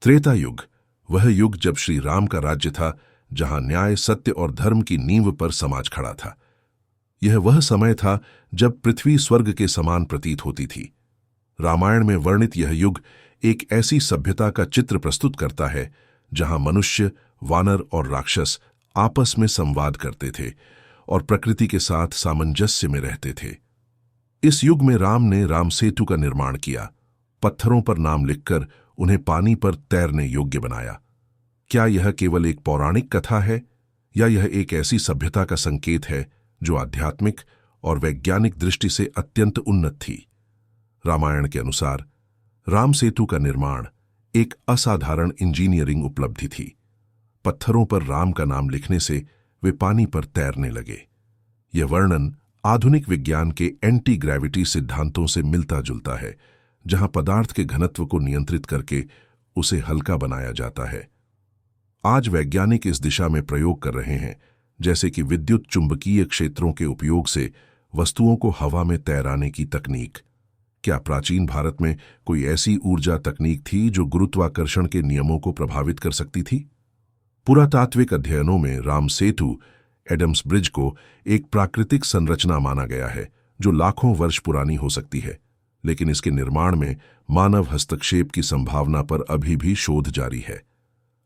त्रेता युग, वह युग जब श्री राम का राज्य था, जहां न्याय, सत्य और धर्म की नींव पर समाज खड़ा था। यह वह समय था जब पृथ्वी स्वर्ग के समान प्रतीत होती थी। रामायण में वर्णित यह युग एक ऐसी सभ्यता का चित्र प्रस्तुत करता है जहां मनुष्य, वानर और राक्षस आपस में संवाद करते थे और प्रकृति के साथ सामंजस्य में रहते थे। इस युग में राम ने राम सेतु का निर्माण किया, पत्थरों पर नाम लिखकर उन्हें पानी पर तैरने योग्य बनाया। क्या यह केवल एक पौराणिक कथा है या यह एक ऐसी सभ्यता का संकेत है जो आध्यात्मिक और वैज्ञानिक दृष्टि से अत्यंत उन्नत थी? रामायण के अनुसार राम सेतु का निर्माण एक असाधारण इंजीनियरिंग उपलब्धि थी। पत्थरों पर राम का नाम लिखने से वे पानी पर तैरने लगे। यह वर्णन आधुनिक विज्ञान के एंटी ग्रेविटी सिद्धांतों से मिलता जुलता है, जहां पदार्थ के घनत्व को नियंत्रित करके उसे हल्का बनाया जाता है। आज वैज्ञानिक इस दिशा में प्रयोग कर रहे हैं, जैसे कि विद्युत चुंबकीय क्षेत्रों के उपयोग से वस्तुओं को हवा में तैराने की तकनीक। क्या प्राचीन भारत में कोई ऐसी ऊर्जा तकनीक थी जो गुरुत्वाकर्षण के नियमों को प्रभावित कर सकती थी? पुरातात्विक अध्ययनों में राम सेतु, एडम्स ब्रिज को एक प्राकृतिक संरचना माना गया है जो लाखों वर्ष पुरानी हो सकती है, लेकिन इसके निर्माण में मानव हस्तक्षेप की संभावना पर अभी भी शोध जारी है।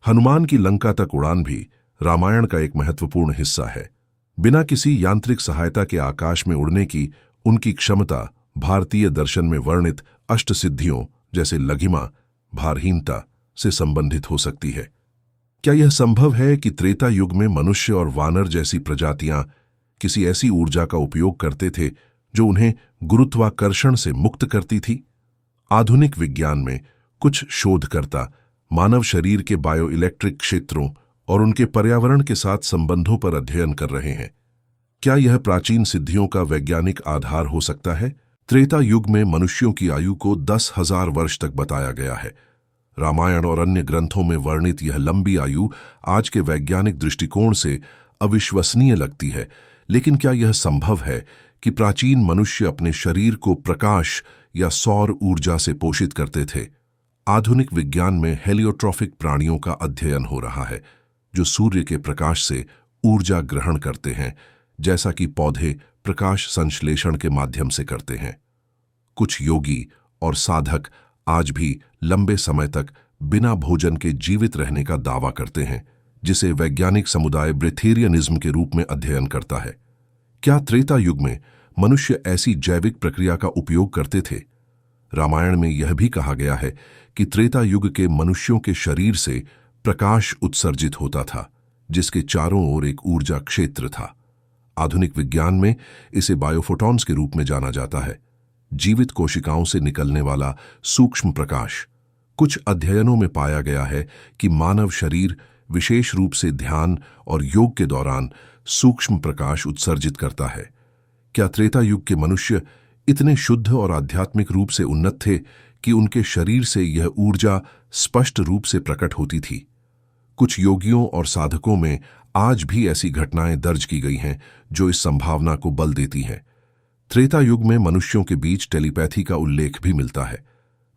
हनुमान की लंका तक उड़ान भी रामायण का एक महत्वपूर्ण हिस्सा है। बिना किसी यांत्रिक सहायता के आकाश में उड़ने की उनकी क्षमता भारतीय दर्शन में वर्णित अष्टसिद्धियों जैसे लघिमा, भारहीनता से संबंधित हो सकती है। क्या यह संभव है कि त्रेता युग में मनुष्य और वानर जैसी प्रजातियां किसी ऐसी ऊर्जा का उपयोग करते थे जो उन्हें गुरुत्वाकर्षण से मुक्त करती थी? आधुनिक विज्ञान में कुछ शोधकर्ता मानव शरीर के बायोइलेक्ट्रिक क्षेत्रों और उनके पर्यावरण के साथ संबंधों पर अध्ययन कर रहे हैं। क्या यह प्राचीन सिद्धियों का वैज्ञानिक आधार हो सकता है? त्रेता युग में मनुष्यों की आयु को 10,000 वर्ष तक बताया गया है। रामायण और अन्य ग्रंथों में वर्णित यह लंबी आयु आज के वैज्ञानिक दृष्टिकोण से अविश्वसनीय लगती है, लेकिन क्या यह संभव है कि प्राचीन मनुष्य अपने शरीर को प्रकाश या सौर ऊर्जा से पोषित करते थे? आधुनिक विज्ञान में हेलियोट्रॉफिक प्राणियों का अध्ययन हो रहा है जो सूर्य के प्रकाश से ऊर्जा ग्रहण करते हैं, जैसा कि पौधे प्रकाश संश्लेषण के माध्यम से करते हैं। कुछ योगी और साधक आज भी लंबे समय तक बिना भोजन के जीवित रहने का दावा करते हैं, जिसे वैज्ञानिक समुदाय ब्रेथेरियनिज्म के रूप में अध्ययन करता है। क्या त्रेता युग में मनुष्य ऐसी जैविक प्रक्रिया का उपयोग करते थे? रामायण में यह भी कहा गया है कि त्रेता युग के मनुष्यों के शरीर से प्रकाश उत्सर्जित होता था, जिसके चारों ओर एक ऊर्जा क्षेत्र था। आधुनिक विज्ञान में इसे बायोफोटॉन्स के रूप में जाना जाता है, जीवित कोशिकाओं से निकलने वाला सूक्ष्म प्रकाश। कुछ अध्ययनों में पाया गया है कि मानव शरीर विशेष रूप से ध्यान और योग के दौरान सूक्ष्म प्रकाश उत्सर्जित करता है। क्या त्रेता युग के मनुष्य इतने शुद्ध और आध्यात्मिक रूप से उन्नत थे कि उनके शरीर से यह ऊर्जा स्पष्ट रूप से प्रकट होती थी? कुछ योगियों और साधकों में आज भी ऐसी घटनाएं दर्ज की गई हैं जो इस संभावना को बल देती हैं। त्रेता युग में मनुष्यों के बीच टेलीपैथी का उल्लेख भी मिलता है।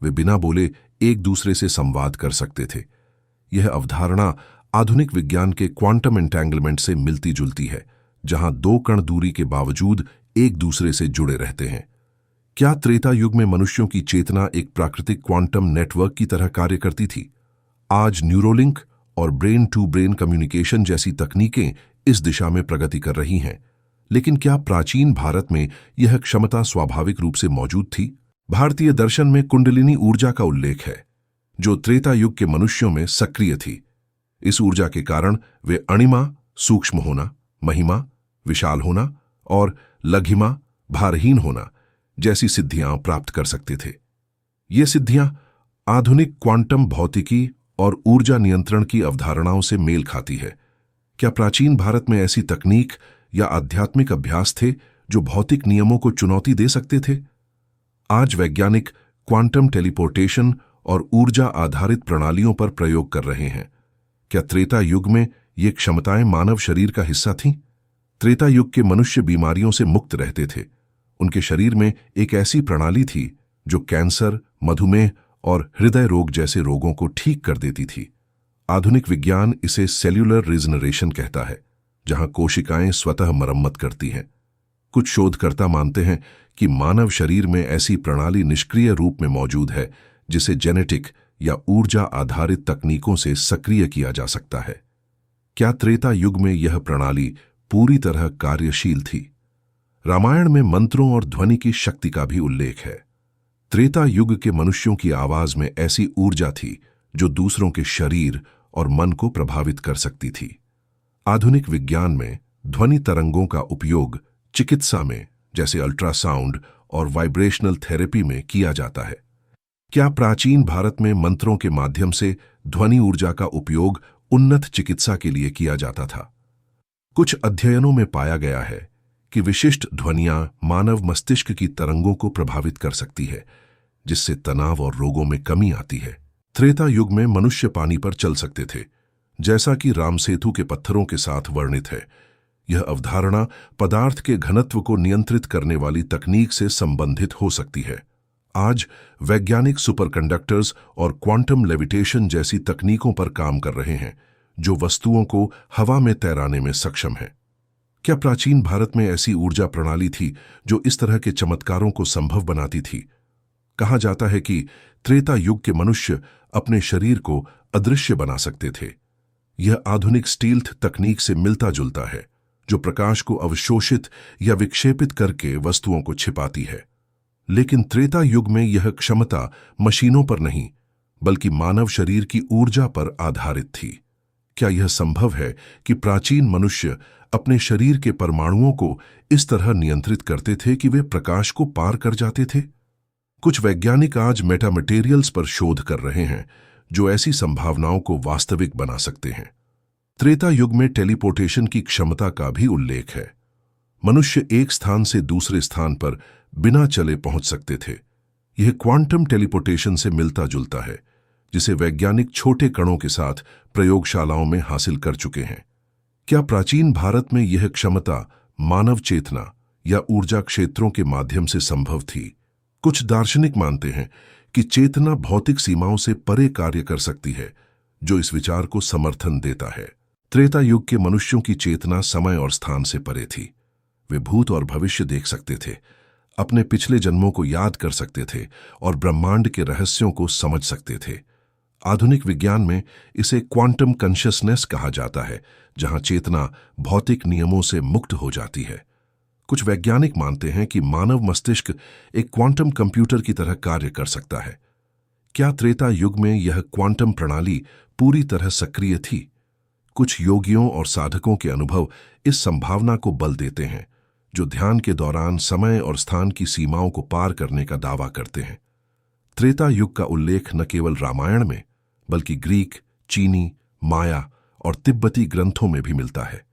वे बिना बोले एक दूसरे से संवाद कर सकते थे। यह अवधारणा आधुनिक विज्ञान के क्वांटम एंटेंगलमेंट से मिलती जुलती है, जहां दो कण दूरी के बावजूद एक दूसरे से जुड़े रहते हैं। क्या त्रेता युग में मनुष्यों की चेतना एक प्राकृतिक क्वांटम नेटवर्क की तरह कार्य करती थी? आज न्यूरोलिंक और ब्रेन टू ब्रेन कम्युनिकेशन जैसी तकनीकें इस दिशा में प्रगति कर रही हैं, लेकिन क्या प्राचीन भारत में यह क्षमता स्वाभाविक रूप से मौजूद थी? भारतीय दर्शन में कुंडलिनी ऊर्जा का उल्लेख है, जो त्रेता युग के मनुष्यों में सक्रिय थी। इस ऊर्जा के कारण वे अणिमा, सूक्ष्म होना, महिमा, विशाल होना और लघिमा, भारहीन होना जैसी सिद्धियां प्राप्त कर सकते थे। ये सिद्धियां आधुनिक क्वांटम भौतिकी और ऊर्जा नियंत्रण की अवधारणाओं से मेल खाती है। क्या प्राचीन भारत में ऐसी तकनीक या आध्यात्मिक अभ्यास थे जो भौतिक नियमों को चुनौती दे सकते थे? आज वैज्ञानिक क्वांटम टेलीपोर्टेशन और ऊर्जा आधारित प्रणालियों पर प्रयोग कर रहे हैं। क्या त्रेता युग में ये क्षमताएं मानव शरीर का हिस्सा थीं? त्रेता युग के मनुष्य बीमारियों से मुक्त रहते थे। उनके शरीर में एक ऐसी प्रणाली थी जो कैंसर, मधुमेह और हृदय रोग जैसे रोगों को ठीक कर देती थी। आधुनिक विज्ञान इसे सेल्यूलर रिजनरेशन कहता है, जहां कोशिकाएं स्वतः मरम्मत करती हैं। कुछ शोधकर्ता मानते हैं कि मानव शरीर में ऐसी प्रणाली निष्क्रिय रूप में मौजूद है जिसे जेनेटिक या ऊर्जा आधारित तकनीकों से सक्रिय किया जा सकता है। क्या त्रेता युग में यह प्रणाली पूरी तरह कार्यशील थी? रामायण में मंत्रों और ध्वनि की शक्ति का भी उल्लेख है। त्रेता युग के मनुष्यों की आवाज में ऐसी ऊर्जा थी जो दूसरों के शरीर और मन को प्रभावित कर सकती थी। आधुनिक विज्ञान में ध्वनि तरंगों का उपयोग चिकित्सा में, जैसे अल्ट्रासाउंड और वाइब्रेशनल थेरेपी में किया जाता है। क्या प्राचीन भारत में मंत्रों के माध्यम से ध्वनि ऊर्जा का उपयोग उन्नत चिकित्सा के लिए किया जाता था? कुछ अध्ययनों में पाया गया है कि विशिष्ट ध्वनियां मानव मस्तिष्क की तरंगों को प्रभावित कर सकती है, जिससे तनाव और रोगों में कमी आती है। त्रेता युग में मनुष्य पानी पर चल सकते थे, जैसा कि रामसेतु के पत्थरों के साथ वर्णित है। यह अवधारणा पदार्थ के घनत्व को नियंत्रित करने वाली तकनीक से संबंधित हो सकती है। आज वैज्ञानिक सुपरकंडक्टर्स और क्वांटम लेविटेशन जैसी तकनीकों पर काम कर रहे हैं, जो वस्तुओं को हवा में तैराने में सक्षम है। क्या प्राचीन भारत में ऐसी ऊर्जा प्रणाली थी जो इस तरह के चमत्कारों को संभव बनाती थी? कहा जाता है कि त्रेता युग के मनुष्य अपने शरीर को अदृश्य बना सकते थे। यह आधुनिक स्टील्थ तकनीक से मिलता जुलता है, जो प्रकाश को अवशोषित या विक्षेपित करके वस्तुओं को छिपाती है। लेकिन त्रेता युग में यह क्षमता मशीनों पर नहीं, बल्कि मानव शरीर की ऊर्जा पर आधारित थी। क्या यह संभव है कि प्राचीन मनुष्य अपने शरीर के परमाणुओं को इस तरह नियंत्रित करते थे कि वे प्रकाश को पार कर जाते थे? कुछ वैज्ञानिक आज मेटामटेरियल्स पर शोध कर रहे हैं जो ऐसी संभावनाओं को वास्तविक बना सकते हैं। त्रेता युग में टेलीपोर्टेशन की क्षमता का भी उल्लेख है। मनुष्य एक स्थान से दूसरे स्थान पर बिना चले पहुंच सकते थे। यह क्वांटम टेलीपोर्टेशन से मिलता जुलता है, जिसे वैज्ञानिक छोटे कणों के साथ प्रयोगशालाओं में हासिल कर चुके हैं। क्या प्राचीन भारत में यह क्षमता मानव चेतना या ऊर्जा क्षेत्रों के माध्यम से संभव थी? कुछ दार्शनिक मानते हैं कि चेतना भौतिक सीमाओं से परे कार्य कर सकती है, जो इस विचार को समर्थन देता है। त्रेता युग के मनुष्यों की चेतना समय और स्थान से परे थी। वे भूत और भविष्य देख सकते थे, अपने पिछले जन्मों को याद कर सकते थे और ब्रह्मांड के रहस्यों को समझ सकते थे। आधुनिक विज्ञान में इसे क्वांटम कॉन्शियसनेस कहा जाता है, जहां चेतना भौतिक नियमों से मुक्त हो जाती है। कुछ वैज्ञानिक मानते हैं कि मानव मस्तिष्क एक क्वांटम कंप्यूटर की तरह कार्य कर सकता है। क्या त्रेता युग में यह क्वांटम प्रणाली पूरी तरह सक्रिय थी? कुछ योगियों और साधकों के अनुभव इस संभावना को बल देते हैं, जो ध्यान के दौरान समय और स्थान की सीमाओं को पार करने का दावा करते हैं। त्रेता युग का उल्लेख न केवल रामायण में, बल्कि ग्रीक, चीनी, माया और तिब्बती ग्रंथों में भी मिलता है।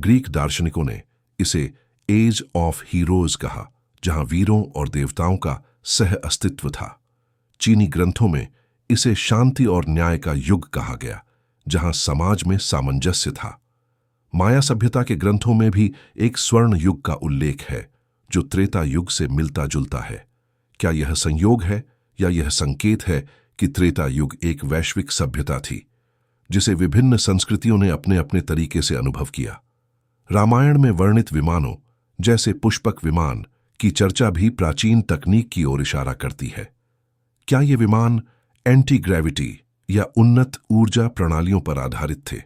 ग्रीक दार्शनिकों ने इसे एज ऑफ हीरोज कहा, जहां वीरों और देवताओं का सह अस्तित्व था। चीनी ग्रंथों में इसे शांति और न्याय का युग कहा गया, जहां समाज में सामंजस्य था। माया सभ्यता के ग्रंथों में भी एक स्वर्ण युग का उल्लेख है, जो त्रेता युग से मिलता जुलता है। क्या यह संयोग है या यह संकेत है कि त्रेता युग एक वैश्विक सभ्यता थी, जिसे विभिन्न संस्कृतियों ने अपने अपने तरीके से अनुभव किया? रामायण में वर्णित विमानों, जैसे पुष्पक विमान, की चर्चा भी प्राचीन तकनीक की ओर इशारा करती है। क्या ये विमान एंटी ग्रेविटी या उन्नत ऊर्जा प्रणालियों पर आधारित थे?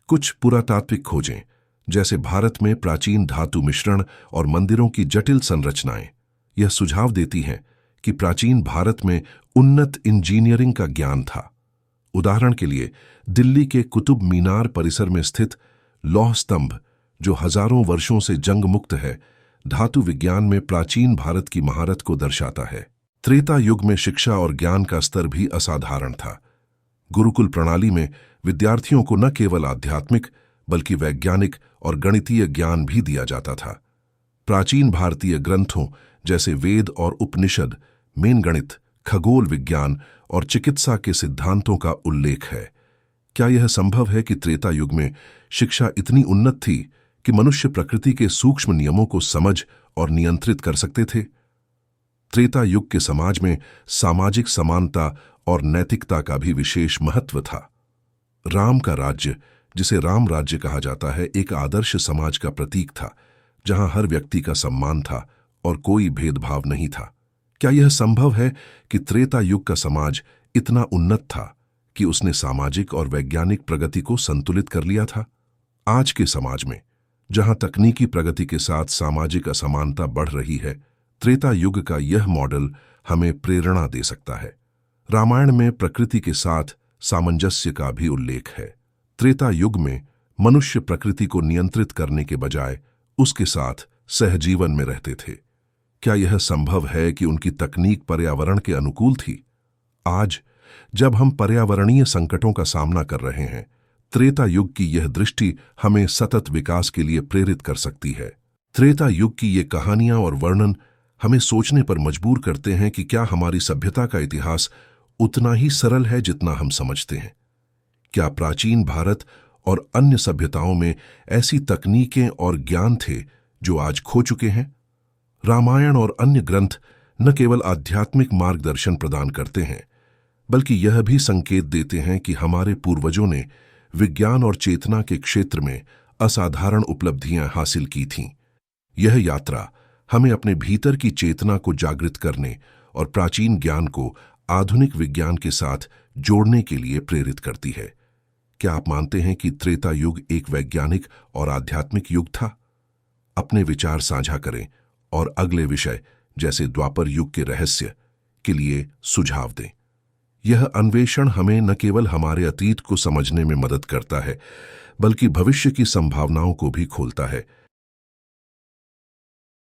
कुछ पुरातात्विक खोजें, जैसे भारत में प्राचीन धातु मिश्रण और मंदिरों की जटिल संरचनाएं, यह सुझाव देती हैं कि प्राचीन भारत में उन्नत इंजीनियरिंग का ज्ञान था। उदाहरण के लिए, दिल्ली के कुतुब मीनार परिसर में स्थित लौह स्तंभ, जो हजारों वर्षों से जंग मुक्त है, धातु विज्ञान में प्राचीन भारत की महारत को दर्शाता है। त्रेता युग में शिक्षा और ज्ञान का स्तर भी असाधारण था। गुरुकुल प्रणाली में विद्यार्थियों को न केवल आध्यात्मिक, बल्कि वैज्ञानिक और गणितीय ज्ञान भी दिया जाता था। प्राचीन भारतीय ग्रंथों जैसे वेद और उपनिषद में गणित, खगोल विज्ञान और चिकित्सा के सिद्धांतों का उल्लेख है। क्या यह संभव है कि त्रेता युग में शिक्षा इतनी उन्नत थी कि मनुष्य प्रकृति के सूक्ष्म नियमों को समझ और नियंत्रित कर सकते थे? त्रेता युग के समाज में सामाजिक समानता और नैतिकता का भी विशेष महत्व था। राम का राज्य, जिसे राम राज्य कहा जाता है, एक आदर्श समाज का प्रतीक था, जहां हर व्यक्ति का सम्मान था और कोई भेदभाव नहीं था। क्या यह संभव है कि त्रेता युग का समाज इतना उन्नत था कि उसने सामाजिक और वैज्ञानिक प्रगति को संतुलित कर लिया था? आज के समाज में, जहां तकनीकी प्रगति के साथ सामाजिक असमानता बढ़ रही है, त्रेता युग का यह मॉडल हमें प्रेरणा दे सकता है। रामायण में प्रकृति के साथ सामंजस्य का भी उल्लेख है। त्रेता युग में मनुष्य प्रकृति को नियंत्रित करने के बजाय उसके साथ सहजीवन में रहते थे। क्या यह संभव है कि उनकी तकनीक पर्यावरण के अनुकूल थी? आज जब हम पर्यावरणीय संकटों का सामना कर रहे हैं, त्रेता युग की यह दृष्टि हमें सतत विकास के लिए प्रेरित कर सकती है। त्रेता युग की ये कहानियां और वर्णन हमें सोचने पर मजबूर करते हैं कि क्या हमारी सभ्यता का इतिहास उतना ही सरल है जितना हम समझते हैं? क्या प्राचीन भारत और अन्य सभ्यताओं में ऐसी तकनीकें और ज्ञान थे जो आज खो चुके हैं? रामायण और अन्य ग्रंथ न केवल आध्यात्मिक मार्गदर्शन प्रदान करते हैं, बल्कि यह भी संकेत देते हैं कि हमारे पूर्वजों ने विज्ञान और चेतना के क्षेत्र में असाधारण उपलब्धियां हासिल की थीं। यह यात्रा हमें अपने भीतर की चेतना को जागृत करने और प्राचीन ज्ञान को आधुनिक विज्ञान के साथ जोड़ने के लिए प्रेरित करती है। क्या आप मानते हैं कि त्रेता युग एक वैज्ञानिक और आध्यात्मिक युग था? अपने विचार साझा करें और अगले विषय जैसे द्वापर युग के रहस्य के लिए सुझाव दें। यह अन्वेषण हमें न केवल हमारे अतीत को समझने में मदद करता है, बल्कि भविष्य की संभावनाओं को भी खोलता है।